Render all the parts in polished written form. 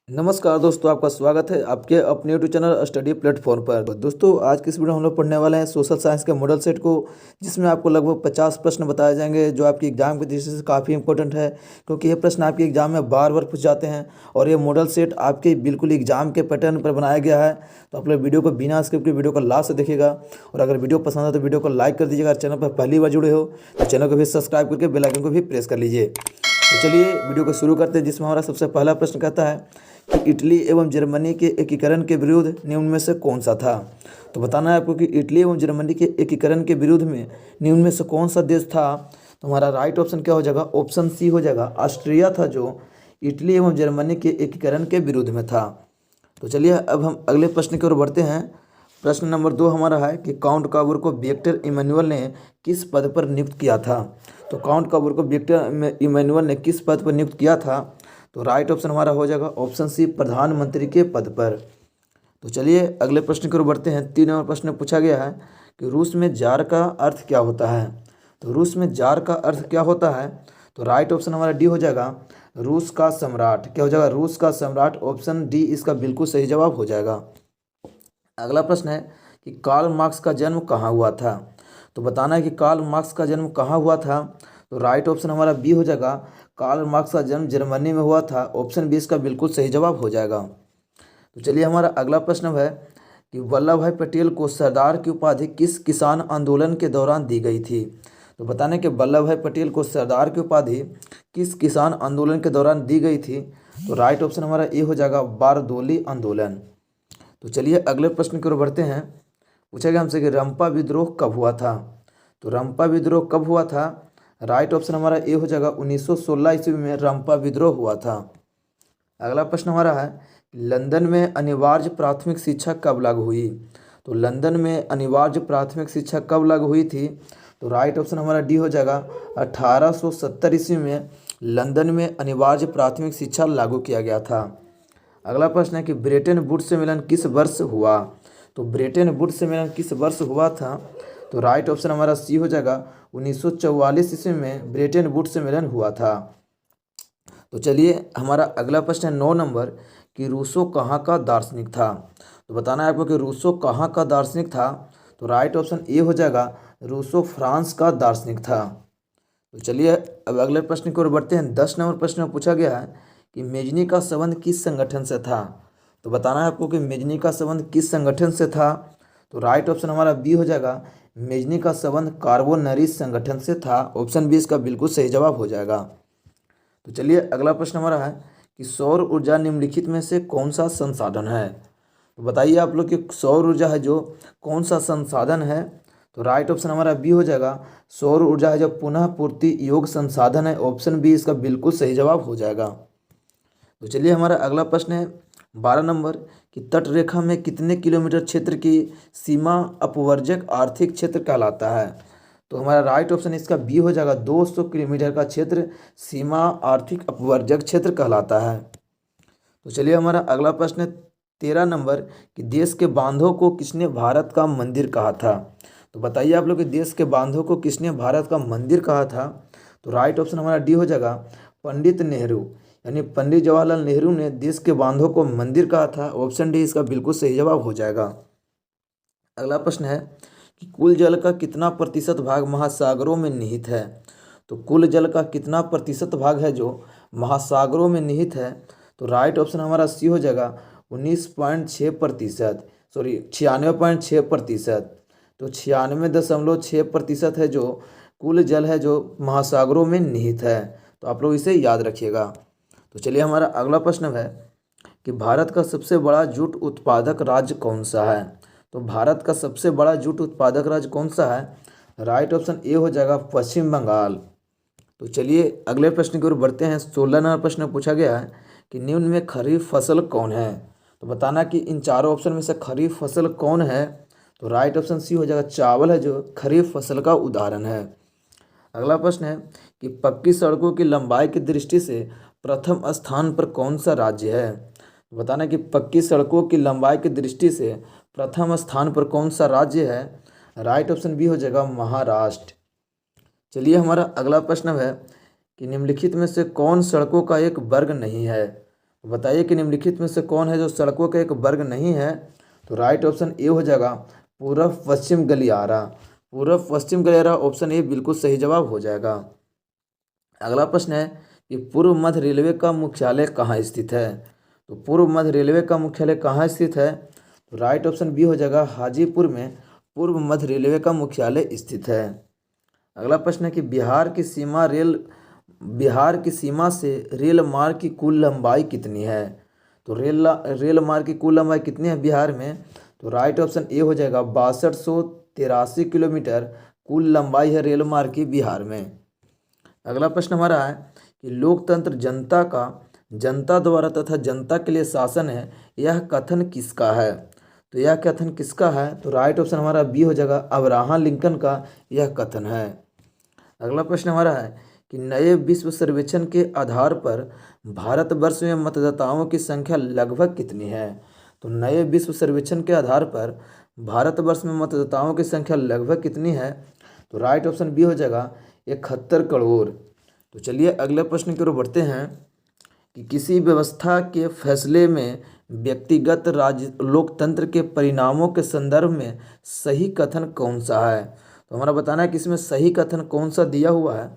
नमस्कार दोस्तों, आपका स्वागत है आपके अपने यूट्यूब चैनल स्टडी प्लेटफॉर्म पर। दोस्तों, आज की इस वीडियो में हम लोग पढ़ने वाले हैं सोशल साइंस के मॉडल सेट को, जिसमें आपको लगभग 50 प्रश्न बताए जाएंगे जो आपकी एग्जाम की दृष्टि से काफ़ी इंपॉर्टेंट है, क्योंकि ये प्रश्न आपके एग्जाम में बार बार पूछ जाते हैं और ये मॉडल सेट आपके बिल्कुल एग्जाम के पैटर्न पर बनाया गया है। तो आप लोग वीडियो को बिना स्किप के वीडियो को लास्ट से देखिएगा, और अगर वीडियो पसंद है तो वीडियो को लाइक कर दीजिएगा। चैनल पर पहली बार जुड़े हो तो चैनल को भी सब्सक्राइब करके बेल आइकन को भी प्रेस कर लीजिए। तो चलिए वीडियो को शुरू करते हैं, जिसमें हमारा सबसे पहला प्रश्न कहता है कि इटली एवं जर्मनी के एकीकरण के विरुद्ध निम्न में से कौन सा था। तो बताना है आपको कि इटली एवं जर्मनी के एकीकरण के विरुद्ध में निम्न में से कौन सा देश था। तो हमारा राइट ऑप्शन क्या हो जाएगा, ऑप्शन सी हो जाएगा। ऑस्ट्रिया था जो इटली एवं जर्मनी के एकीकरण के विरुद्ध में था। तो चलिए अब हम अगले प्रश्न की ओर बढ़ते हैं। प्रश्न नंबर 2 हमारा है कि काउंट काबूर को विक्टर इमैनुअल ने किस पद पर नियुक्त किया था। तो काउंट काबूर को विक्टर इमैनुअल ने किस पद पर नियुक्त किया था। तो राइट ऑप्शन हमारा हो जाएगा ऑप्शन सी, प्रधानमंत्री के पद पर। तो चलिए अगले प्रश्न की ओर बढ़ते हैं। 3 नंबर प्रश्न में पूछा गया है कि रूस में जार का अर्थ क्या होता है। तो रूस में जार का अर्थ क्या होता है। तो राइट ऑप्शन हमारा डी हो जाएगा, रूस का सम्राट। क्या हो जाएगा, रूस का सम्राट। ऑप्शन डी इसका बिल्कुल सही जवाब हो जाएगा। अगला प्रश्न है कि कार्ल मार्क्स का जन्म कहाँ हुआ था। तो बताना है कि कार्ल मार्क्स का जन्म कहाँ हुआ था। तो राइट ऑप्शन हमारा बी हो जाएगा, कार्ल मार्क्स का जन्म जर्मनी में हुआ था। ऑप्शन बी इसका बिल्कुल सही जवाब हो जाएगा। तो चलिए हमारा अगला प्रश्न है कि वल्लभ भाई पटेल को सरदार की उपाधि किस किसान आंदोलन के दौरान दी गई थी। तो बताने कि वल्लभ भाई पटेल को सरदार की उपाधि किस किसान आंदोलन के दौरान दी गई थी। तो राइट ऑप्शन हमारा ए हो जाएगा, बारदोली आंदोलन। तो चलिए अगले प्रश्न की ओर बढ़ते हैं। पूछा गया हमसे कि रंपा विद्रोह कब हुआ था। तो रंपा विद्रोह कब हुआ था। राइट ऑप्शन हमारा ए हो जाएगा, 1916 ईस्वी में रंपा विद्रोह हुआ था। अगला प्रश्न हमारा है लंदन में अनिवार्य प्राथमिक शिक्षा कब लागू हुई। तो लंदन में अनिवार्य प्राथमिक शिक्षा कब लागू हुई थी। तो राइट ऑप्शन हमारा डी हो जाएगा, 1870 ईस्वी में लंदन में अनिवार्य प्राथमिक शिक्षा लागू किया गया था। अगला प्रश्न है कि ब्रेटन वुड्स सम्मेलन किस वर्ष हुआ। तो ब्रेटन वुड्स सम्मेलन किस वर्ष हुआ था। तो राइट ऑप्शन हमारा सी हो जाएगा, 1944 ईस्वी में ब्रेटन वुड्स सम्मेलन हुआ था। तो चलिए हमारा अगला प्रश्न है 9 नंबर कि रूसो कहाँ का दार्शनिक था। तो बताना है आपको कि रूसो कहाँ का दार्शनिक था। तो राइट ऑप्शन ए हो जाएगा, रूसो फ्रांस का दार्शनिक था। तो चलिए अब अगले प्रश्न की ओर बढ़ते हैं। 10 नंबर प्रश्न में पूछा गया है कि मेजनी का संबंध किस संगठन से था। तो बताना है आपको कि मेजनी का संबंध किस संगठन से था। तो राइट ऑप्शन हमारा बी हो जाएगा, मेजनी का संबंध कार्बोनरीज संगठन से था। ऑप्शन बी इसका बिल्कुल सही जवाब हो जाएगा। तो चलिए अगला प्रश्न हमारा है कि सौर ऊर्जा निम्नलिखित में से कौन सा संसाधन है। तो बताइए आप लोग कि सौर ऊर्जा है जो कौन सा संसाधन है। तो राइट ऑप्शन हमारा बी हो जाएगा, सौर ऊर्जा है जो पुनः पूर्ति योग्य संसाधन है। ऑप्शन बी इसका बिल्कुल सही जवाब हो जाएगा। तो चलिए हमारा अगला प्रश्न है 12 नंबर कि तट रेखा में कितने किलोमीटर क्षेत्र की सीमा अपवर्जक आर्थिक क्षेत्र कहलाता है। तो हमारा राइट ऑप्शन इसका बी हो जाएगा, 200 किलोमीटर का क्षेत्र सीमा आर्थिक अपवर्जक क्षेत्र कहलाता है। तो चलिए हमारा अगला प्रश्न है 13 नंबर कि देश के बांधों को किसने भारत का मंदिर कहा था। तो बताइए आप लोग कि देश के बांधों को किसने भारत का मंदिर कहा था। तो राइट ऑप्शन हमारा डी हो जाएगा, पंडित नेहरू, यानी पंडित जवाहरलाल नेहरू ने देश के बांधों को मंदिर कहा था। ऑप्शन डी इसका बिल्कुल सही जवाब हो जाएगा। अगला प्रश्न है कि कुल जल का कितना प्रतिशत भाग महासागरों में निहित है। तो कुल जल का कितना प्रतिशत भाग है जो महासागरों में निहित है। तो राइट ऑप्शन हमारा सी हो जाएगा, 19.6%, सॉरी 96.6%। तो 96.6% है जो कुल जल है जो महासागरों में निहित है। तो आप लोग इसे याद रखिएगा। तो चलिए हमारा अगला प्रश्न है कि भारत का सबसे बड़ा जूट उत्पादक राज्य कौन सा है। तो भारत का सबसे बड़ा जूट उत्पादक राज्य कौन सा है। राइट ऑप्शन ए हो जाएगा, पश्चिम बंगाल। तो चलिए अगले प्रश्न की ओर बढ़ते हैं। 16 नंबर प्रश्न पूछा गया है कि निम्न में खरीफ फसल कौन है। तो बताना कि इन चारों ऑप्शन में से खरीफ फसल कौन है। तो राइट ऑप्शन सी हो जाएगा, चावल है जो खरीफ फसल का उदाहरण है। अगला प्रश्न है कि पक्की सड़कों की लंबाई की दृष्टि से प्रथम स्थान पर कौन सा राज्य है। बताना कि पक्की सड़कों की लंबाई की दृष्टि से प्रथम स्थान पर कौन सा राज्य है। राइट ऑप्शन बी हो जाएगा, महाराष्ट्र। चलिए हमारा अगला प्रश्न है कि निम्नलिखित में से कौन सड़कों का एक वर्ग नहीं है। तो बताइए कि निम्नलिखित में से कौन है जो सड़कों का एक वर्ग नहीं है। तो राइट ऑप्शन ए हो जाएगा पूर्व पश्चिम गलियारा। पूर्व पश्चिम गलियारा ऑप्शन ए बिल्कुल सही जवाब हो जाएगा। अगला प्रश्न है कि पूर्व मध्य रेलवे का मुख्यालय कहाँ स्थित है। तो पूर्व मध्य रेलवे का मुख्यालय कहाँ स्थित है। तो राइट ऑप्शन बी हो जाएगा हाजीपुर में पूर्व मध्य रेलवे का मुख्यालय स्थित है। अगला प्रश्न है कि बिहार की सीमा से रेल मार्ग की कुल लंबाई कितनी है। तो रेल मार्ग की कुल लंबाई कितनी है बिहार में। तो राइट ऑप्शन ए हो जाएगा 6283 किलोमीटर कुल लंबाई है रेल मार्ग की बिहार में। अगला प्रश्न हमारा है कि लोकतंत्र जनता द्वारा तथा जनता के लिए शासन है, यह कथन किसका है। तो यह कथन किसका है। तो राइट ऑप्शन हमारा बी हो जाएगा अब्राहम लिंकन का यह कथन है। अगला प्रश्न हमारा है कि नए विश्व सर्वेक्षण के आधार पर भारतवर्ष में मतदाताओं की संख्या लगभग कितनी है। तो नए विश्व सर्वेक्षण के आधार पर भारतवर्ष में मतदाताओं की संख्या लगभग कितनी है। तो राइट ऑप्शन बी हो जाएगा 71 करोड़। तो चलिए अगले प्रश्न की ओर बढ़ते हैं कि किसी व्यवस्था के फैसले में व्यक्तिगत लोकतंत्र के परिणामों के संदर्भ में सही कथन कौन सा है। तो हमारा बताना है कि इसमें सही कथन कौन सा दिया हुआ है।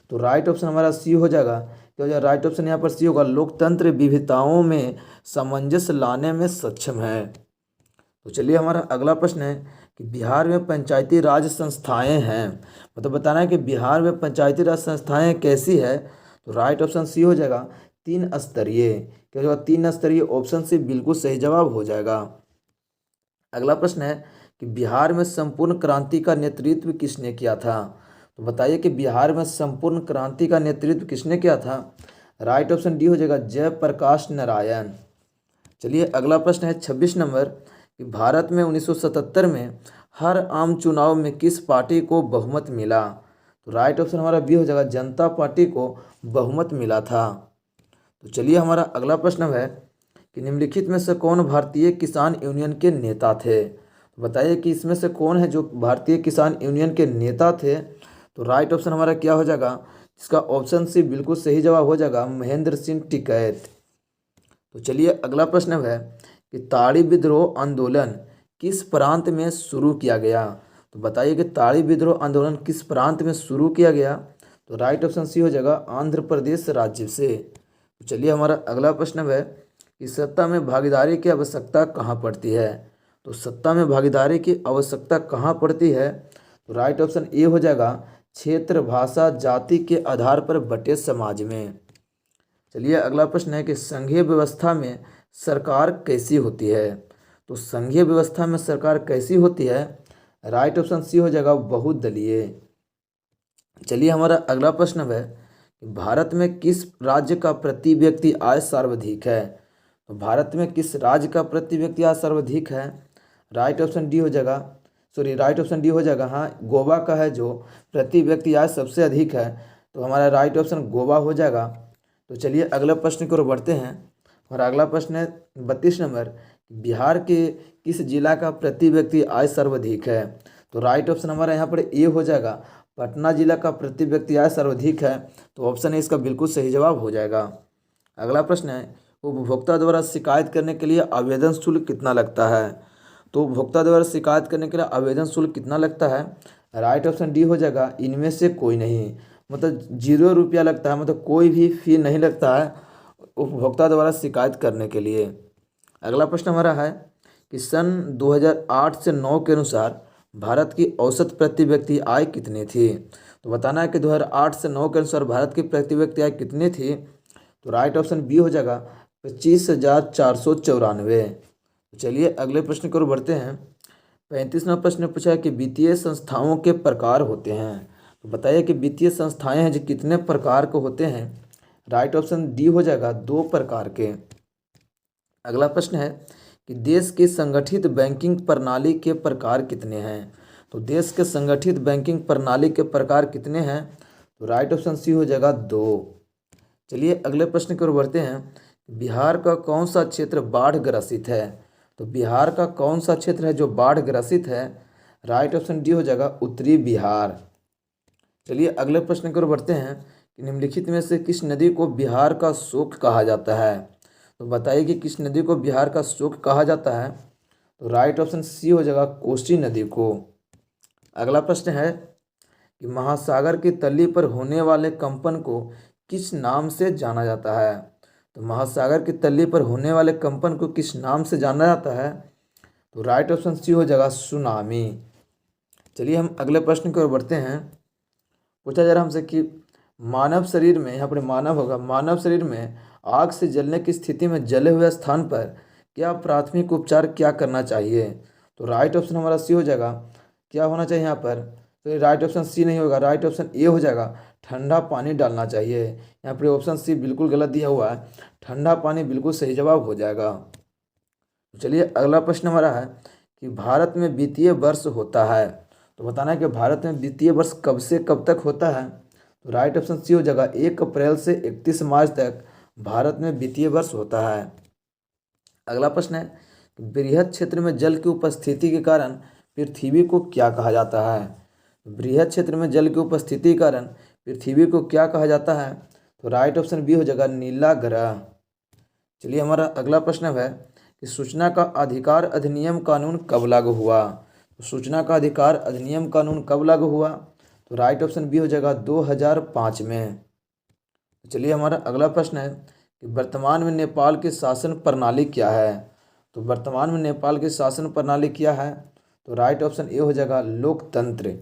तो राइट ऑप्शन हमारा सी हो जाएगा। तो राइट ऑप्शन यहाँ पर सी होगा लोकतंत्र विविधताओं में सामंजस्य लाने में सक्षम है। तो चलिए हमारा अगला प्रश्न है कि बिहार में पंचायती राज संस्थाएं हैं, मतलब बताना है कि बिहार में पंचायती राज संस्थाएं कैसी है। तो राइट ऑप्शन सी हो जाएगा 3 स्तरीय। क्या होगा 3 स्तरीय ऑप्शन सी बिल्कुल सही जवाब हो जाएगा। अगला प्रश्न है कि बिहार में संपूर्ण क्रांति का नेतृत्व किसने किया था। तो बताइए कि बिहार में संपूर्ण क्रांति का नेतृत्व किसने किया था। राइट ऑप्शन डी हो जाएगा जयप्रकाश नारायण। चलिए अगला प्रश्न है 26 नंबर कि भारत में 1977 में हर आम चुनाव में किस पार्टी को बहुमत मिला। तो राइट ऑप्शन हमारा बी हो जाएगा जनता पार्टी को बहुमत मिला था। तो चलिए हमारा अगला प्रश्न है कि निम्नलिखित में से कौन भारतीय किसान यूनियन के नेता थे। तो बताइए कि इसमें से कौन है जो भारतीय किसान यूनियन के नेता थे। तो राइट ऑप्शन हमारा क्या हो जाएगा, इसका ऑप्शन सी बिल्कुल सही जवाब हो जाएगा महेंद्र सिंह टिकैत। तो चलिए अगला प्रश्न है कि ताड़ी विद्रोह आंदोलन किस प्रांत में शुरू किया गया। तो बताइए कि ताड़ी विद्रोह आंदोलन किस प्रांत में शुरू किया गया। तो राइट ऑप्शन सी हो जाएगा आंध्र प्रदेश राज्य से। तो चलिए हमारा अगला प्रश्न है कि सत्ता में भागीदारी की आवश्यकता कहाँ पड़ती है। तो सत्ता में भागीदारी की आवश्यकता कहाँ पड़ती है। तो राइट ऑप्शन ए हो जाएगा क्षेत्र भाषा जाति के आधार पर बटे समाज में। चलिए अगला प्रश्न है कि संघीय व्यवस्था में सरकार कैसी होती है। तो संघीय व्यवस्था में सरकार कैसी होती है। राइट ऑप्शन सी हो जाएगा बहुदलीय। चलिए हमारा अगला प्रश्न है कि भारत में किस राज्य का प्रति व्यक्ति आय सर्वाधिक है। तो भारत में किस राज्य का प्रति व्यक्ति आय सर्वाधिक है। राइट ऑप्शन डी हो जाएगा, राइट ऑप्शन डी हो जाएगा। हाँ, गोवा का है जो प्रति व्यक्ति आय सबसे अधिक है। तो हमारा राइट ऑप्शन गोवा हो जाएगा। तो चलिए अगले प्रश्न की ओर बढ़ते हैं और अगला प्रश्न है 32 नंबर, बिहार के किस जिला का प्रति व्यक्ति आय सर्वाधिक है। तो राइट ऑप्शन हमारा यहाँ पर ए हो जाएगा, पटना जिला का प्रति व्यक्ति आय सर्वाधिक है। तो ऑप्शन ए इसका बिल्कुल सही जवाब हो जाएगा। अगला प्रश्न है उपभोक्ता द्वारा शिकायत करने के लिए आवेदन शुल्क कितना लगता है। तो उपभोक्ता द्वारा शिकायत करने के लिए आवेदन शुल्क कितना लगता है। राइट ऑप्शन डी हो जाएगा इनमें से कोई नहीं, मतलब 0 रुपया लगता है, मतलब कोई भी फी नहीं लगता है उपभोक्ता द्वारा शिकायत करने के लिए। अगला प्रश्न हमारा है कि सन 2008 से 9 के अनुसार भारत की औसत प्रति व्यक्ति आय कितनी थी। तो बताना है कि 2008 से 9 के अनुसार भारत की प्रति व्यक्ति आय कितनी थी। तो राइट ऑप्शन बी हो जाएगा 25,494। तो चलिए अगले प्रश्न की ओर बढ़ते हैं। 35वां प्रश्न पूछा है कि वित्तीय संस्थाओं के प्रकार होते हैं। तो बताइए कि वित्तीय संस्थाएं हैं जो कितने प्रकार के होते हैं। राइट ऑप्शन डी हो जाएगा 2 प्रकार के। अगला प्रश्न है कि देश की संगठित बैंकिंग प्रणाली के प्रकार कितने हैं। तो देश के संगठित बैंकिंग प्रणाली के प्रकार कितने हैं। तो राइट ऑप्शन सी हो जाएगा 2। चलिए अगले प्रश्न की ओर बढ़ते हैं। बिहार का कौन सा क्षेत्र बाढ़ ग्रसित है। तो बिहार का कौन सा क्षेत्र है जो बाढ़ ग्रसित है। राइट ऑप्शन डी हो जाएगा उत्तरी बिहार। चलिए अगले प्रश्न की ओर बढ़ते हैं कि निम्नलिखित में से किस नदी को बिहार का शोक कहा जाता है। तो बताइए कि किस नदी को बिहार का शोक कहा जाता है। तो राइट ऑप्शन सी हो जाएगा कोसी नदी को। अगला प्रश्न है कि महासागर की तली पर होने वाले कंपन को किस नाम से जाना जाता है। तो महासागर की तली पर होने वाले कंपन को किस नाम से जाना जाता है। तो राइट ऑप्शन सी हो जाएगा सुनामी। चलिए हम अगले प्रश्न की ओर बढ़ते हैं। पूछा जा रहा हमसे कि मानव शरीर में, यहाँ पर मानव होगा, मानव शरीर में आग से जलने की स्थिति में जले हुए स्थान पर क्या प्राथमिक उपचार क्या करना चाहिए। तो राइट ऑप्शन हमारा सी हो जाएगा, क्या होना चाहिए यहाँ पर। तो ये राइट ऑप्शन सी नहीं होगा, राइट ऑप्शन ए हो जाएगा, ठंडा पानी डालना चाहिए। यहाँ पर ऑप्शन सी बिल्कुल गलत दिया हुआ है, ठंडा पानी बिल्कुल सही जवाब हो जाएगा। तो चलिए अगला प्रश्न हमारा है कि भारत में वित्तीय वर्ष होता है। तो बताना है कि भारत में वित्तीय वर्ष कब से कब तक होता है। तो राइट ऑप्शन सी हो जाएगा, 1 अप्रैल से 31 मार्च तक भारत में वित्तीय वर्ष होता है। अगला प्रश्न है कि बृहद क्षेत्र में जल की उपस्थिति के कारण पृथ्वी को क्या कहा जाता है। बृहद क्षेत्र में जल की उपस्थिति के कारण पृथ्वी को क्या कहा जाता है। तो राइट ऑप्शन बी हो जाएगा, नीला ग्रह। चलिए हमारा अगला प्रश्न है कि सूचना का अधिकार अधिनियम कानून कब लागू हुआ। तो सूचना का अधिकार अधिनियम कानून कब लागू हुआ। तो राइट ऑप्शन बी हो जाएगा 2005 में। चलिए हमारा अगला प्रश्न है कि वर्तमान में नेपाल की शासन प्रणाली क्या है। तो वर्तमान में नेपाल की शासन प्रणाली क्या है। तो राइट ऑप्शन ए हो जाएगा, लोकतंत्र।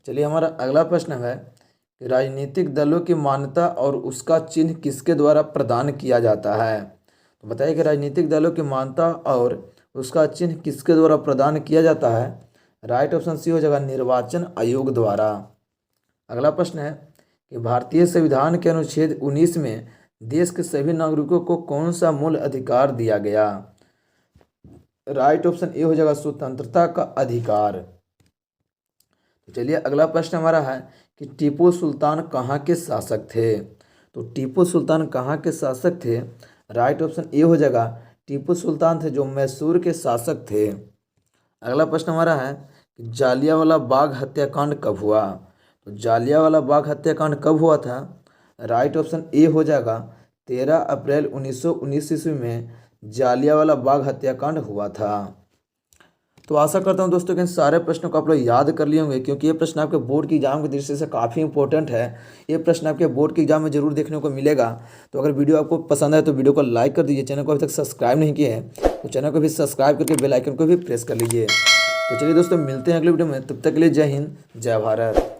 चलिए हमारा अगला प्रश्न है कि राजनीतिक दलों की मान्यता और उसका चिन्ह किसके द्वारा प्रदान किया जाता है। तो बताइए कि राजनीतिक दलों की मान्यता और उसका चिन्ह किसके द्वारा प्रदान किया जाता है। राइट ऑप्शन सी हो जाएगा, निर्वाचन आयोग द्वारा। अगला प्रश्न है कि भारतीय संविधान के अनुच्छेद 19 में देश के सभी नागरिकों को कौन सा मूल अधिकार दिया गया। राइट ऑप्शन ए हो जाएगा, स्वतंत्रता का अधिकार। तो चलिए अगला प्रश्न हमारा है कि टीपू सुल्तान कहाँ के शासक थे। तो टीपू सुल्तान कहाँ के शासक थे। राइट ऑप्शन ए हो जाएगा, टीपू सुल्तान थे जो मैसूर के शासक थे। अगला प्रश्न हमारा है कि जालियांवाला बाग हत्याकांड कब हुआ। तो जालियांवाला बाग हत्याकांड कब हुआ था। राइट ऑप्शन ए हो जाएगा, 13 अप्रैल 1919 ईस्वी में जालियांवाला बाग हत्याकांड हुआ था। तो आशा करता हूं दोस्तों कि इन सारे प्रश्नों को आप लोग याद कर लिए होंगे, क्योंकि ये प्रश्न आपके बोर्ड की एग्जाम की दृष्टि से काफ़ी इंपॉर्टेंट है। ये प्रश्न आपके बोर्ड की एग्जाम में जरूर देखने को मिलेगा। तो अगर वीडियो आपको पसंद है तो वीडियो को लाइक कर दीजिए। चैनल को अभी तक सब्सक्राइब नहीं किए हैं तो चैनल को भी सब्सक्राइब करके बेल आइकन को भी प्रेस कर लीजिए। तो चलिए दोस्तों, मिलते हैं अगले वीडियो में, तब तक के लिए जय हिंद, जय भारत।